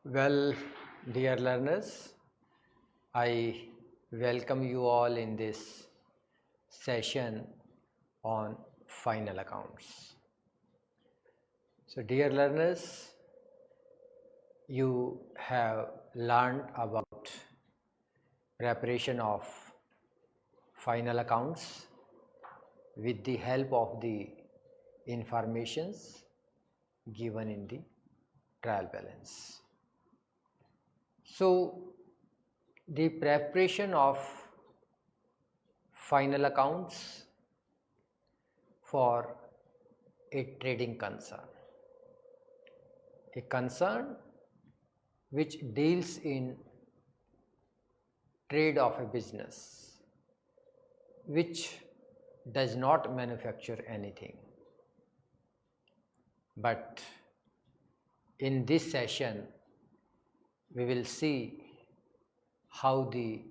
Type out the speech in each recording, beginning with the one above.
Well, dear learners, I welcome you all in this session on final accounts. So, dear learners, you have learned about preparation of final accounts with the help of the informations given in the trial balance. So, the preparation of final accounts for a trading concern, a concern which deals in trade of a business which does not manufacture anything, but in this session we will see how the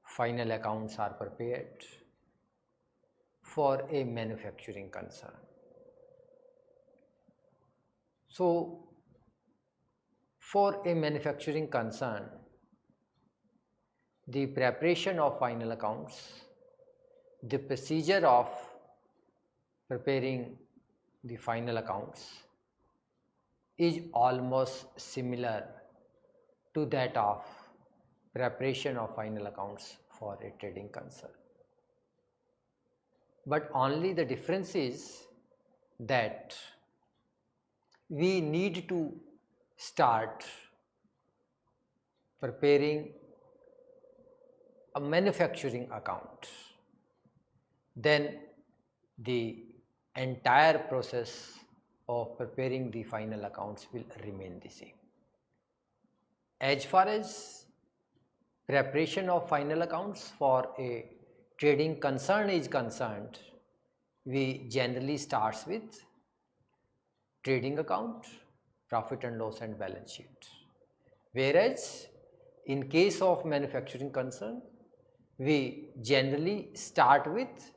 final accounts are prepared for a manufacturing concern. So, for a manufacturing concern, the preparation of final accounts, the procedure of preparing the final accounts is almost similar to that of preparation of final accounts for a trading concern. But only the difference is that we need to start preparing a manufacturing account. Then the entire process of preparing the final accounts will remain the same. As far as preparation of final accounts for a trading concern is concerned, we generally starts with trading account, profit and loss and balance sheet. Whereas in case of manufacturing concern, we generally start with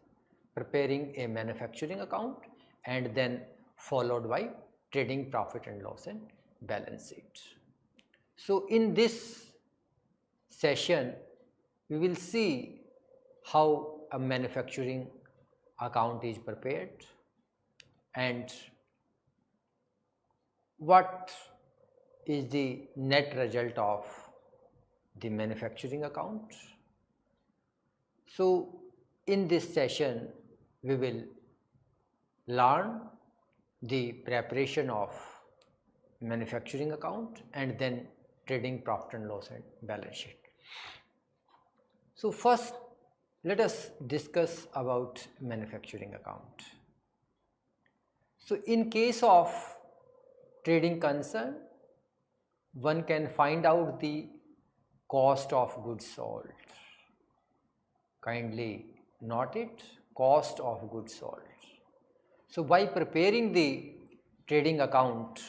preparing a manufacturing account and then followed by trading profit and loss and balance sheet. So, in this session we will see how a manufacturing account is prepared and what is the net result of the manufacturing account. So, in this session we will learn the preparation of manufacturing account and then trading profit and loss and balance sheet. So, first let us discuss about manufacturing account. So, in case of trading concern, one can find out the cost of goods sold. Kindly note it, cost of goods sold. So, by preparing the trading account,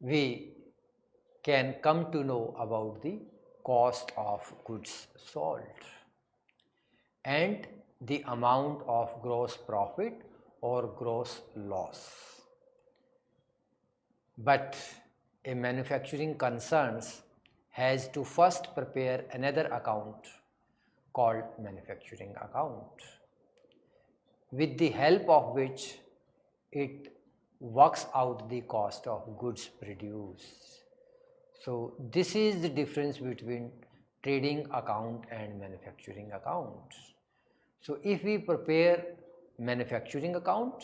we can come to know about the cost of goods sold and the amount of gross profit or gross loss. But a manufacturing concerns has to first prepare another account called manufacturing account, with the help of which it works out the cost of goods produced. So, this is the difference between trading account and manufacturing account. So, if we prepare manufacturing account,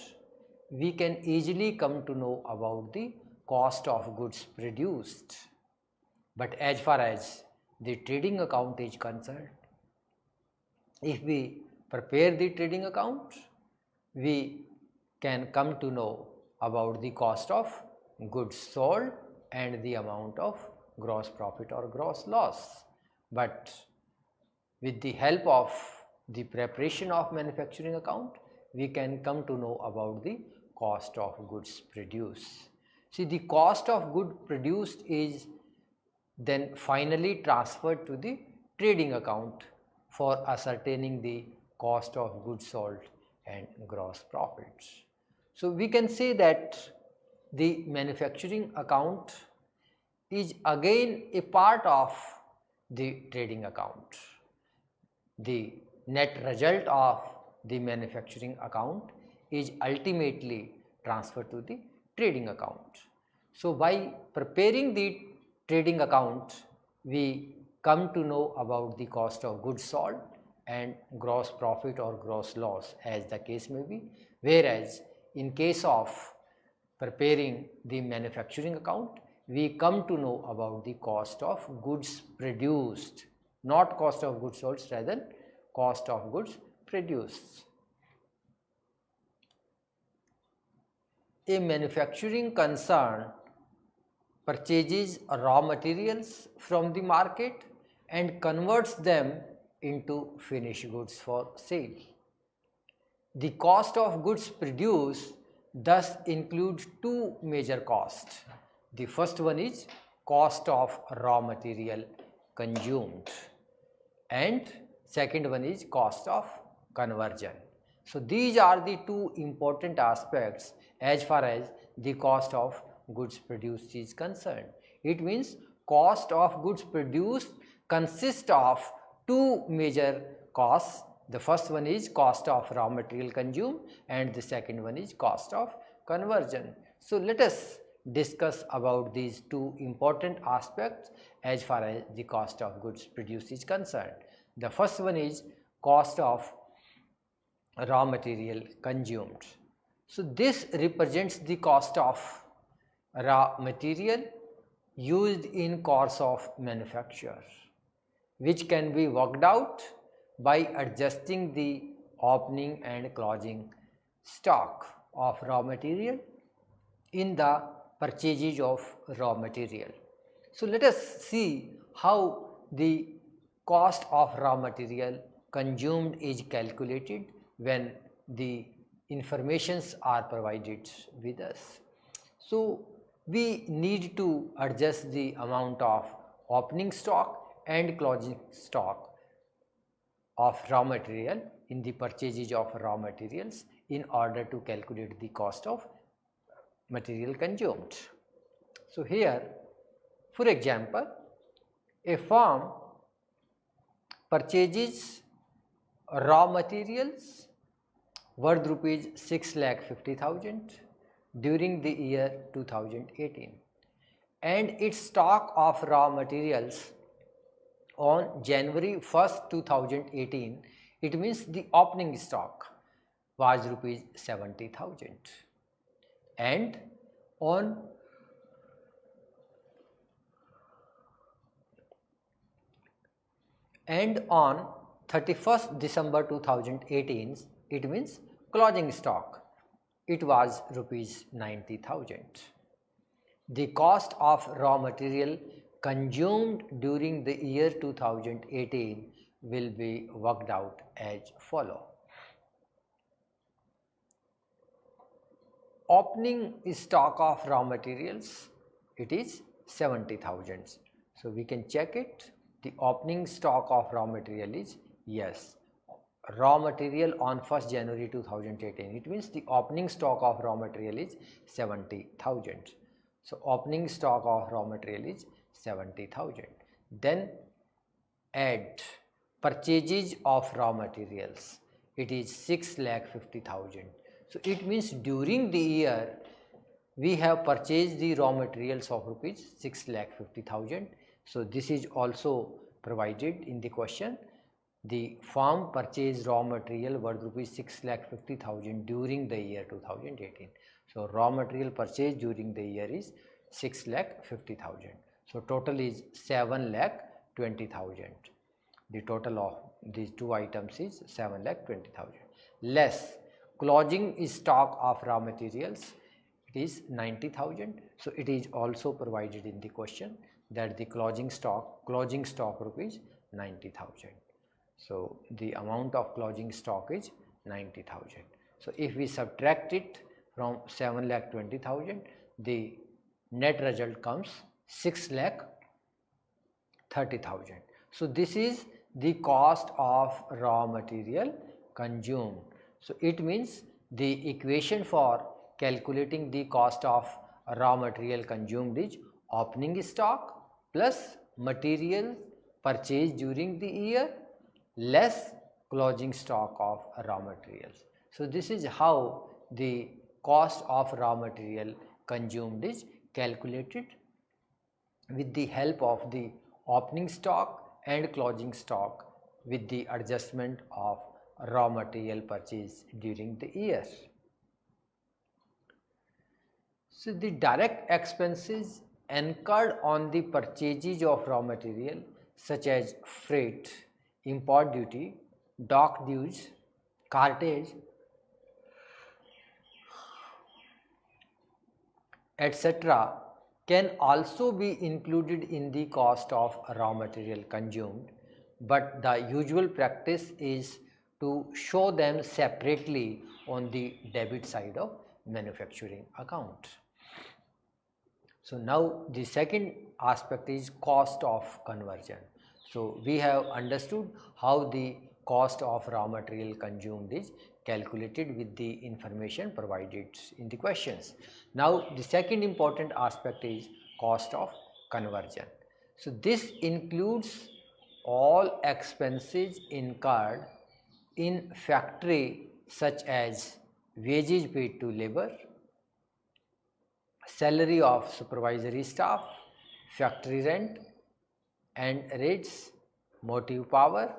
we can easily come to know about the cost of goods produced. But as far as the trading account is concerned, if we prepare the trading account, we can come to know about the cost of goods sold and the amount of gross profit or gross loss. But with the help of the preparation of manufacturing account, we can come to know about the cost of goods produced. See, the cost of good produced is then finally transferred to the trading account for ascertaining the cost of goods sold and gross profits. So, we can say that the manufacturing account is again a part of the trading account. The net result of the manufacturing account is ultimately transferred to the trading account. So by preparing the trading account, we come to know about the cost of goods sold and gross profit or gross loss, as the case may be. Whereas in case of preparing the manufacturing account, we come to know about the cost of goods produced, not cost of goods sold, rather cost of goods produced. A manufacturing concern purchases raw materials from the market and converts them into finished goods for sale. The cost of goods produced thus includes two major costs. The first one is cost of raw material consumed, and second one is cost of conversion. So these are the two important aspects as far as the cost of goods produced is concerned. It means cost of goods produced consists of two major costs. The first one is cost of raw material consumed and the second one is cost of conversion. So let us discuss about these two important aspects as far as the cost of goods produced is concerned. The first one is cost of raw material consumed. So this represents the cost of raw material used in course of manufacture, which can be worked out by adjusting the opening and closing stock of raw material in the purchases of raw material. So let us see how the cost of raw material consumed is calculated when the informations are provided with us. So we need to adjust the amount of opening stock and closing stock of raw material in the purchases of raw materials in order to calculate the cost of material consumed. So here, for example, a firm purchases raw materials worth rupees 6,50,000 during the year 2018, and its stock of raw materials on January 1st, 2018, it means the opening stock was rupees 70,000, and on and on 31st December 2018, it means closing stock, it was rupees 90,000. The cost of raw material consumed during the year 2018 will be worked out as follow. Opening stock of raw materials, it is 70,000. So we can check it. The opening stock of raw material is, yes, raw material on 1st January 2018. It means the opening stock of raw material is 70,000. So opening stock of raw material is 70,000. Then add purchases of raw materials, it is 6,50,000. So it means during the year we have purchased the raw materials of rupees 6,50,000. So this is also provided in the question. The firm purchased raw material worth rupees 6,50,000 during the year 2018. So raw material purchased during the year is 6,50,000. So total is 7,20,000. The total of these two items is 7,20,000. Less closing stock of raw materials, it is 90,000. So it is also provided in the question that the closing stock rupees 90,000. So the amount of closing stock is 90,000. So if we subtract it from 7,20,000, the net result comes 6,30,000. So this is the cost of raw material consumed. So it means the equation for calculating the cost of raw material consumed is opening stock plus material purchased during the year less closing stock of raw materials. So this is how the cost of raw material consumed is calculated with the help of the opening stock and closing stock with the adjustment of raw material purchase during the year. So the direct expenses incurred on the purchases of raw material such as freight, import duty, dock dues, cartage, etc. can also be included in the cost of raw material consumed, but the usual practice is to show them separately on the debit side of manufacturing account. So now the second aspect is cost of conversion. So we have understood how the cost of raw material consumed is calculated with the information provided in the questions. Now the second important aspect is cost of conversion. So this includes all expenses incurred in factory such as wages paid to labor, salary of supervisory staff, factory rent and rates, motive power,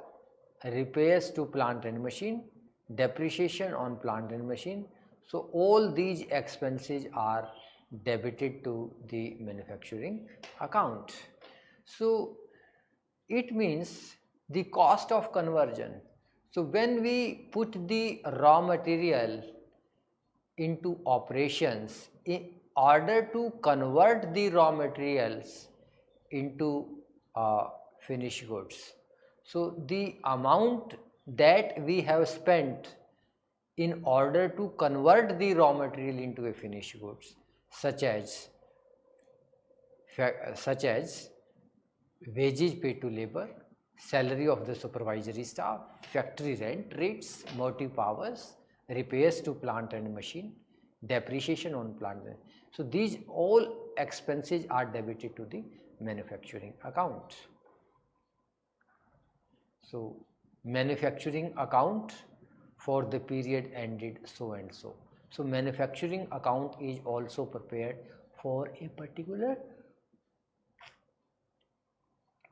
repairs to plant and machine, depreciation on plant and machine. So all these expenses are debited to the manufacturing account. So it means the cost of conversion. So when we put the raw material into operations in order to convert the raw materials into finished goods, so the amount that we have spent in order to convert the raw material into a finished goods such as wages paid to labor, salary of the supervisory staff, factory rent, rates, motive powers, repairs to plant and machine, depreciation on plant. So these all expenses are debited to the manufacturing account. So manufacturing account for the period ended so and so. So manufacturing account is also prepared for a particular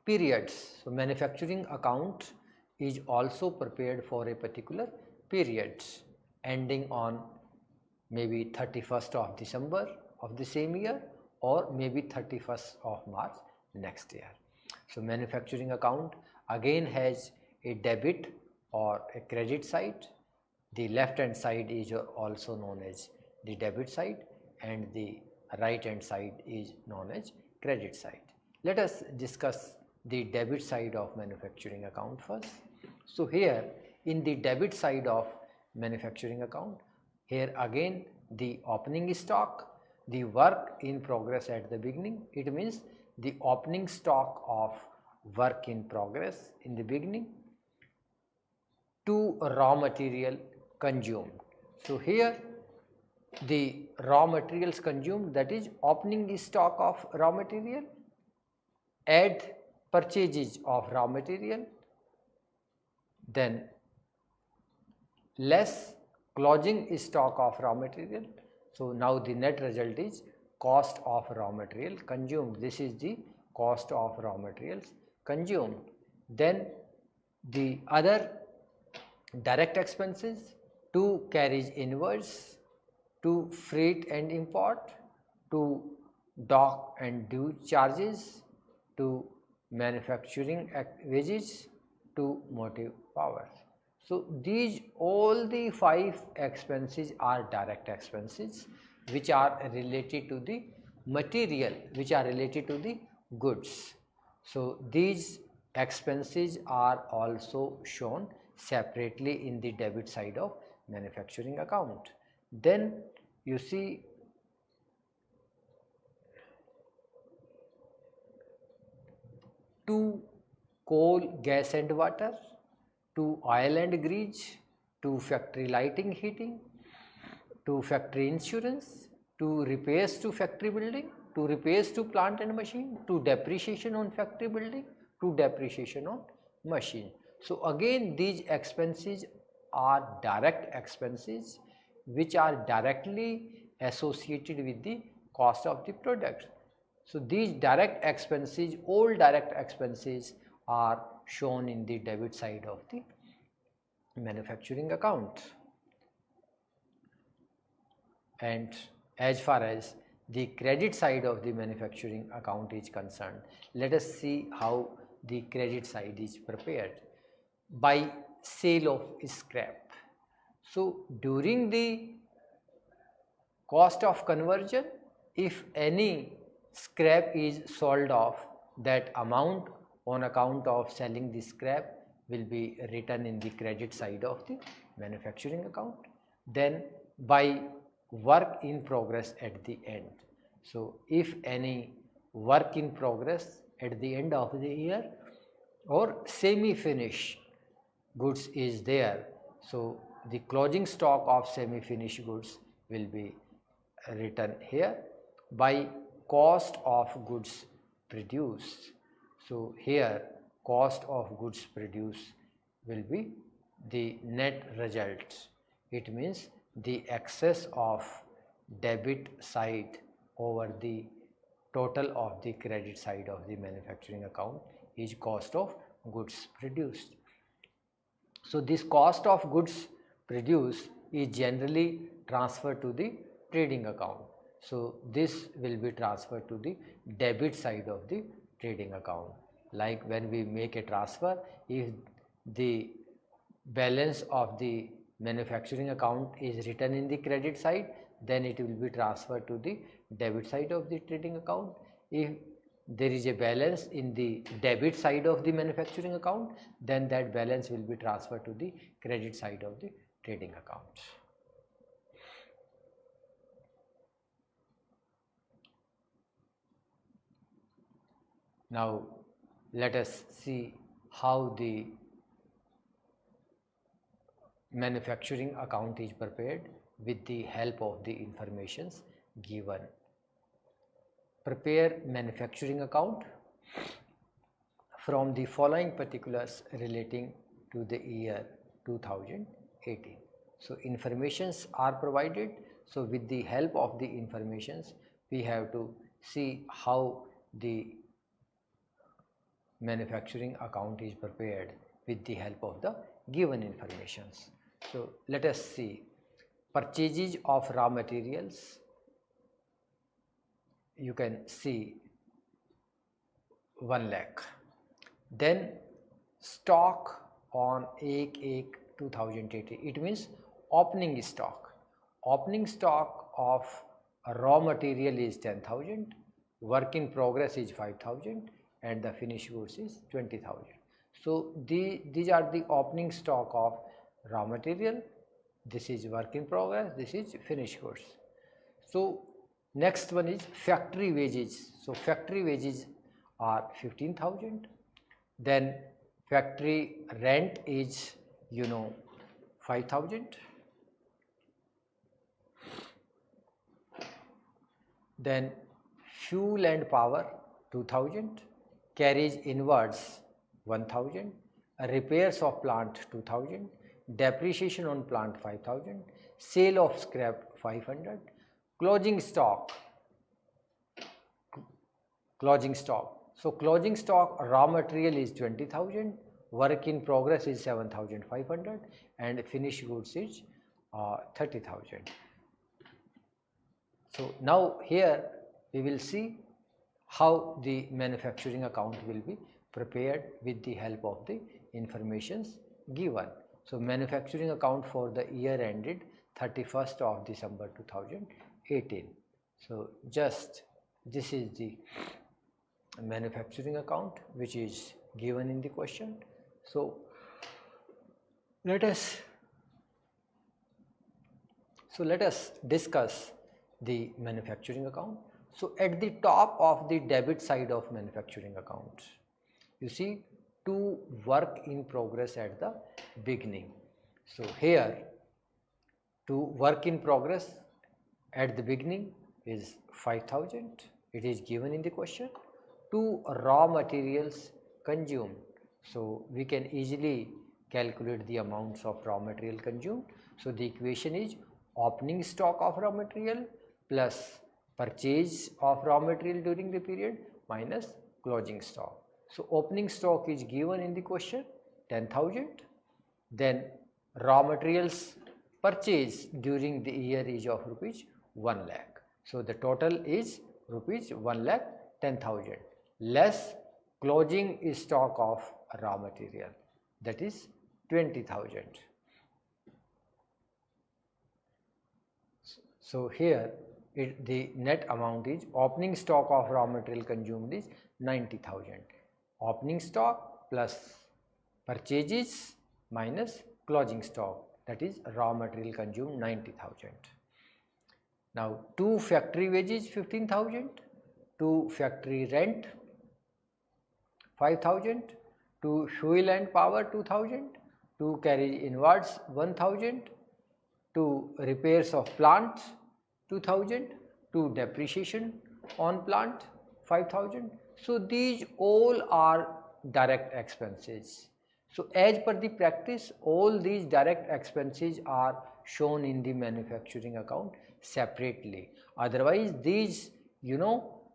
periods. So manufacturing account is also prepared for a particular period ending on maybe 31st of December of the same year or maybe 31st of March next year. So manufacturing account again has a debit or a credit side. The left hand side is also known as the debit side and the right hand side is known as credit side. Let us discuss the debit side of manufacturing account first. So here in the debit side of manufacturing account, here again the opening stock, the work in progress at the beginning, it means the opening stock of work in progress in the beginning to raw material consumed. So here the raw materials consumed, that is opening stock of raw material, add purchases of raw material, then less closing stock of raw material. So now the net result is cost of raw material consumed. This is the cost of raw materials consumed. Then the other direct expenses, to carriage inwards, to freight and import, to dock and due charges, to manufacturing wages, to motive power. So these all the 5 expenses are direct expenses which are related to the material, which are related to the goods. So these expenses are also shown separately in the debit side of manufacturing account. Then you see to coal, gas and water, to oil and grease, to factory lighting, heating, to factory insurance, to repairs to factory building, to repairs to plant and machine, to depreciation on factory building, to depreciation on machine. So again these expenses are direct expenses which are directly associated with the cost of the product. So these direct expenses, all direct expenses are shown in the debit side of the manufacturing account. And as far as the credit side of the manufacturing account is concerned, let us see how the credit side is prepared. By sale of scrap. So during the cost of conversion, if any scrap is sold off, that amount on account of selling the scrap will be written in the credit side of the manufacturing account. Then by work in progress at the end. So if any work in progress at the end of the year or semi-finished goods is there, so the closing stock of semi-finished goods will be written here. By cost of goods produced, so here cost of goods produced will be the net result. It means the excess of debit side over the total of the credit side of the manufacturing account is cost of goods produced. So this cost of goods produced is generally transferred to the trading account. So this will be transferred to the debit side of the trading account. Like when we make a transfer, if the balance of the manufacturing account is written in the credit side, then it will be transferred to the debit side of the trading account. If there is a balance in the debit side of the manufacturing account, then that balance will be transferred to the credit side of the trading account. Now let us see how the manufacturing account is prepared with the help of the informations given. Prepare manufacturing account from the following particulars relating to the year 2018. So informations are provided. So with the help of the informations, we have to see how the manufacturing account is prepared with the help of the given informations. So let us see. Purchases of raw materials, you can see 1 lakh. Then stock on 1/1/2018, it means opening stock. Opening stock of raw material is 10,000, work in progress is 5,000, and the finished goods is 20,000. So these are the opening stock of raw material. This is work in progress, this is finished goods. So next one is factory wages. So factory wages are 15,000. Then factory rent is 5,000. Then fuel and power 2,000. Carriage inwards 1,000. Repairs of plant 2,000. Depreciation on plant 5,000. Sale of scrap 500. Closing stock. So closing stock raw material is 20,000. Work in progress is 7,500 and finished goods is 30,000. So now here we will see how the manufacturing account will be prepared with the help of the informations given. So manufacturing account for the year ended 31st of December 2018. So just this is the manufacturing account which is given in the question. So let us discuss the manufacturing account. So at the top of the debit side of manufacturing account, you see two work in progress at the beginning. So here two work in progress at the beginning is 5,000. it is given in the question. 2 raw materials consumed. So we can easily calculate the amounts of raw material consumed. So the equation is opening stock of raw material plus purchase of raw material during the period minus closing stock. So opening stock is given in the question 10,000. Then raw materials purchase during the year is of rupees 1 lakh. So the total is rupees 1 lakh 10,000 less closing stock of raw material, that is 20,000. So here the net amount is opening stock of raw material consumed is 90,000. Opening stock plus purchases minus closing stock, that is raw material consumed 90,000. Now 2 factory wages 15,000, 2 factory rent 5,000, 2 fuel and power 2,000, 2 carriage inwards 1,000, 2 repairs of plant 2,000, 2 depreciation on plant 5,000. So these all are direct expenses. So as per the practice, all these direct expenses are shown in the manufacturing account separately. Otherwise these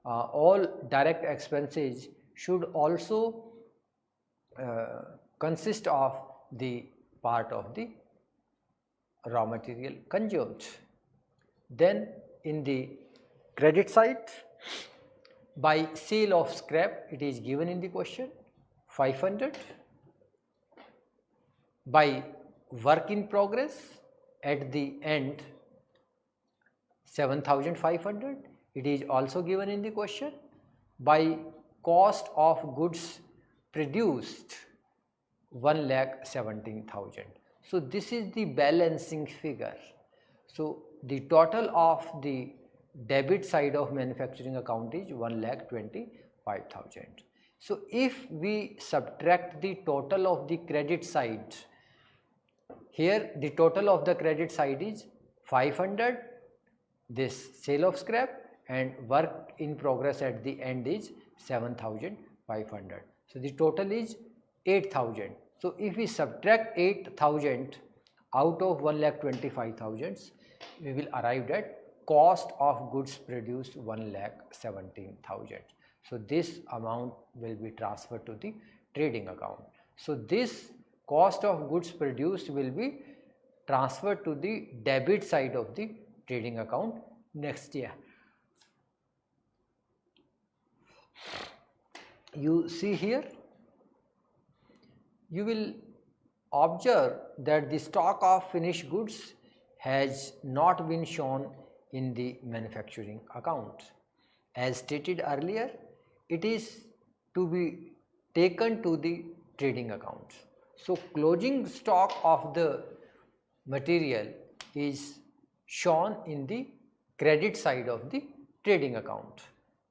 all direct expenses should also consist of the part of the raw material consumed. Then in the credit side, by sale of scrap, it is given in the question 500. By work in progress at the end 7,500, it is also given in the question. By cost of goods produced 1,17,000. So this is the balancing figure. So the total of the debit side of manufacturing account is 1,25,000. So if we subtract the total of the credit side, here the total of the credit side is 500, this sale of scrap, and work in progress at the end is 7,500. So the total is 8,000. So if we subtract 8,000 out of 1,25,000, we will arrive at cost of goods produced 1,17,000. So this amount will be transferred to the trading account. So this cost of goods produced will be transferred to the debit side of the trading account next year. You see here, you will observe that the stock of finished goods has not been shown in the manufacturing account. As stated earlier, it is to be taken to the trading account. So closing stock of the material is shown in the credit side of the trading account.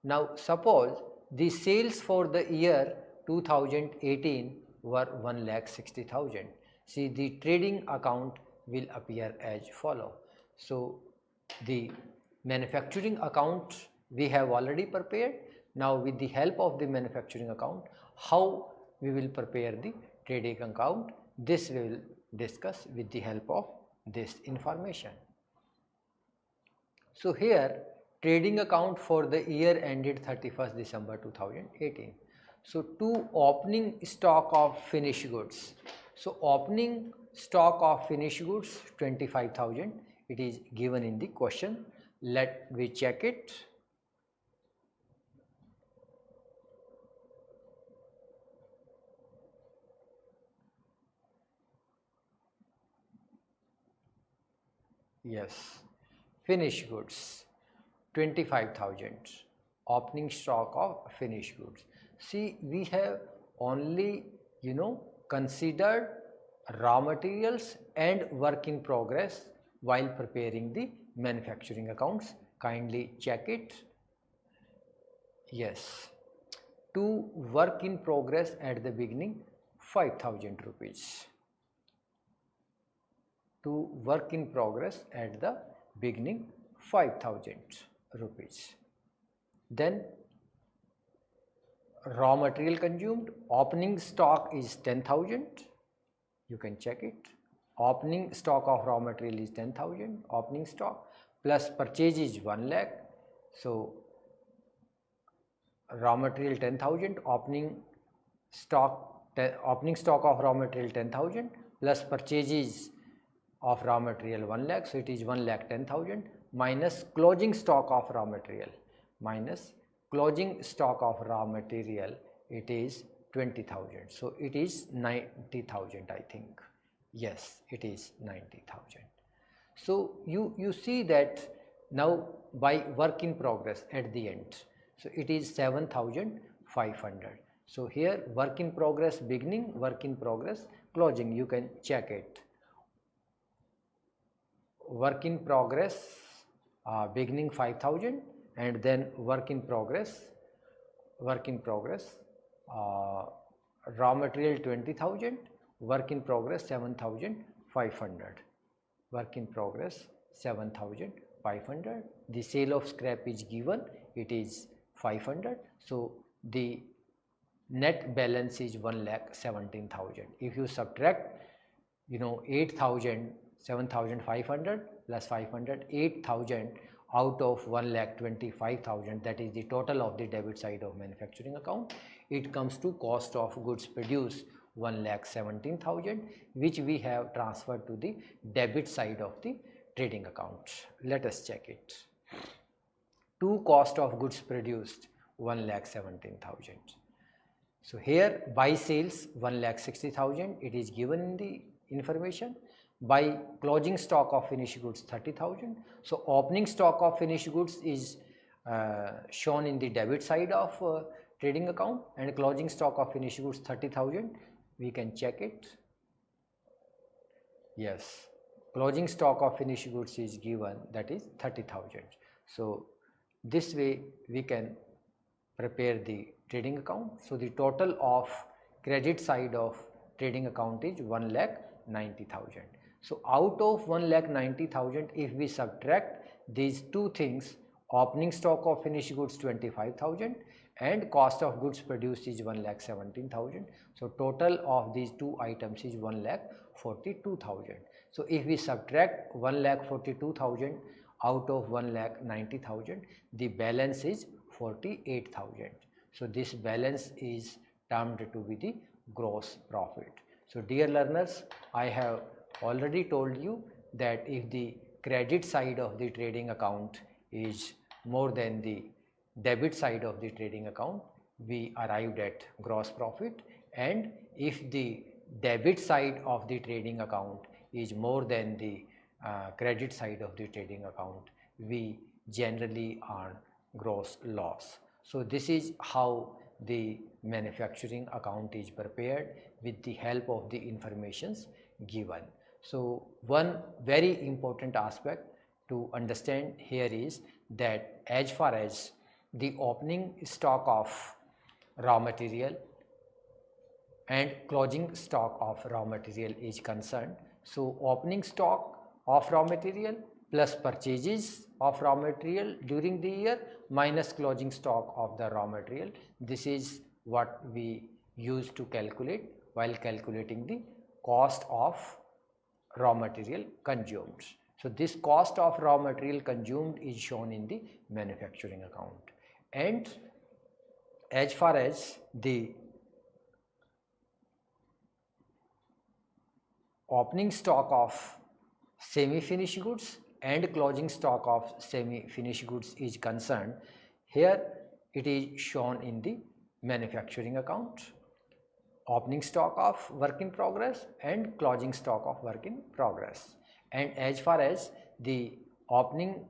Now suppose the sales for the year 2018 were 1,60,000. See, the trading account will appear as follow. So the manufacturing account we have already prepared. Now with the help of the manufacturing account, how we will prepare the trading account, this we will discuss with the help of this information. So here trading account for the year ended 31st December 2018. So to opening stock of finished goods. So opening stock of finished goods 25,000, it is given in the question. Let me check it. Yes, finished goods 25,000, opening stock of finished goods. See, we have only considered raw materials and work in progress while preparing the manufacturing accounts. Kindly check it. Yes, to work in progress at the beginning 5,000 rupees. To work in progress at the beginning 5,000 rupees. Then raw material consumed, opening stock is 10,000, you can check it. Opening stock of raw material is 10,000, opening stock, plus purchase is 1 lakh. So raw material 10,000, opening stock of raw material 10,000 plus purchases of raw material 1 lakh. So it is 1 lakh 10,000 minus closing stock of raw material, minus closing stock of raw material, it is 20,000. So it is 90,000, I think. Yes, it is 90,000. So you see that now by work in progress at the end, so it is 7,500. So here work in progress beginning, work in progress closing, you can check it. Work in progress beginning 5,000 and then work in progress raw material 20,000, work in progress 7,500, work in progress 7,500. The sale of scrap is given, it is 500. So the net balance is 1,17,000. If you subtract 8,000, 7,500 plus 500, 8,000 out of 1,25,000, that is the total of the debit side of manufacturing account, it comes to cost of goods produced 1,17,000, which we have transferred to the debit side of the trading account. Let us check it. To cost of goods produced 1,17,000. So here buy sales 1,60,000, it is given in the information. By closing stock of finished goods 30,000. So opening stock of finished goods is shown in the debit side of trading account, and closing stock of finished goods 30,000. We can check it. Yes, closing stock of finished goods is given, that is 30,000. So this way we can prepare the trading account. So the total of credit side of trading account is 1,90,000. So out of 1,90,000, if we subtract these two things, opening stock of finished goods 25,000 and cost of goods produced is 1,17,000. So total of these two items is 1,42,000. So if we subtract 1,42,000 out of 1,90,000, the balance is 48,000. So this balance is termed to be the gross profit. So dear learners, I have already told you that if the credit side of the trading account is more than the debit side of the trading account, we arrived at gross profit, and if the debit side of the trading account is more than the credit side of the trading account, we generally earn gross loss. So this is how the manufacturing account is prepared with the help of the informations given. So one very important aspect to understand here is that as far as the opening stock of raw material and closing stock of raw material is concerned, so opening stock of raw material plus purchases of raw material during the year minus closing stock of the raw material, this is what we use to calculate while calculating the cost of raw material consumed. So this cost of raw material consumed is shown in the manufacturing account. And as far as the opening stock of semi-finished goods and closing stock of semi-finished goods is concerned, here it is shown in the manufacturing account. Opening stock of work in progress and closing stock of work in progress. And as far as the opening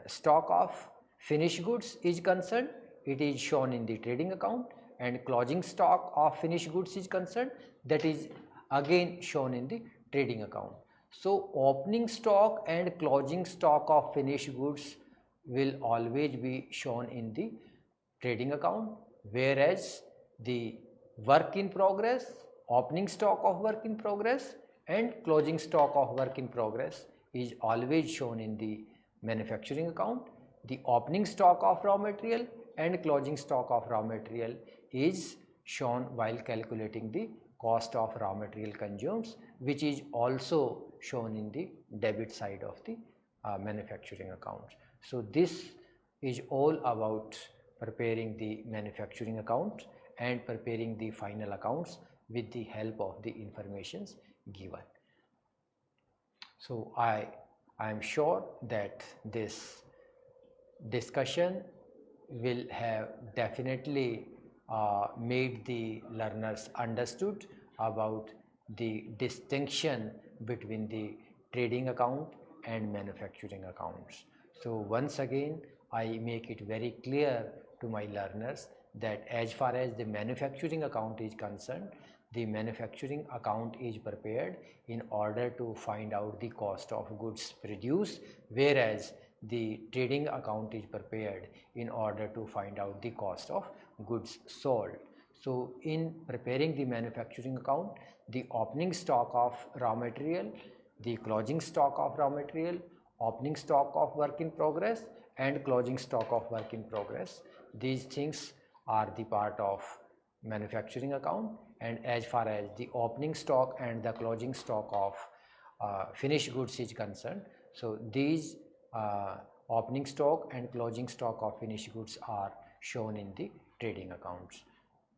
stock of finished goods is concerned, it is shown in the trading account, and closing stock of finished goods is concerned, that is again shown in the trading account. So opening stock and closing stock of finished goods will always be shown in the trading account, whereas the work in progress, opening stock of work in progress and closing stock of work in progress is always shown in the manufacturing account. The opening stock of raw material and closing stock of raw material is shown while calculating the cost of raw material consumed, which is also shown in the debit side of the manufacturing account. So this is all about preparing the manufacturing account and preparing the final accounts with the help of the informations given. So I am sure that this discussion will have definitely made the learners understood about the distinction between the trading account and manufacturing accounts. So once again I make it very clear to my learners that as far as the manufacturing account is concerned, the manufacturing account is prepared in order to find out the cost of goods produced, whereas the trading account is prepared in order to find out the cost of goods sold. So in preparing the manufacturing account, the opening stock of raw material, the closing stock of raw material, opening stock of work in progress and closing stock of work in progress, these things are the part of manufacturing account. And as far as the opening stock and the closing stock of finished goods is concerned, so these opening stock and closing stock of finished goods are shown in the trading accounts.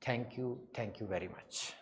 Thank you very much.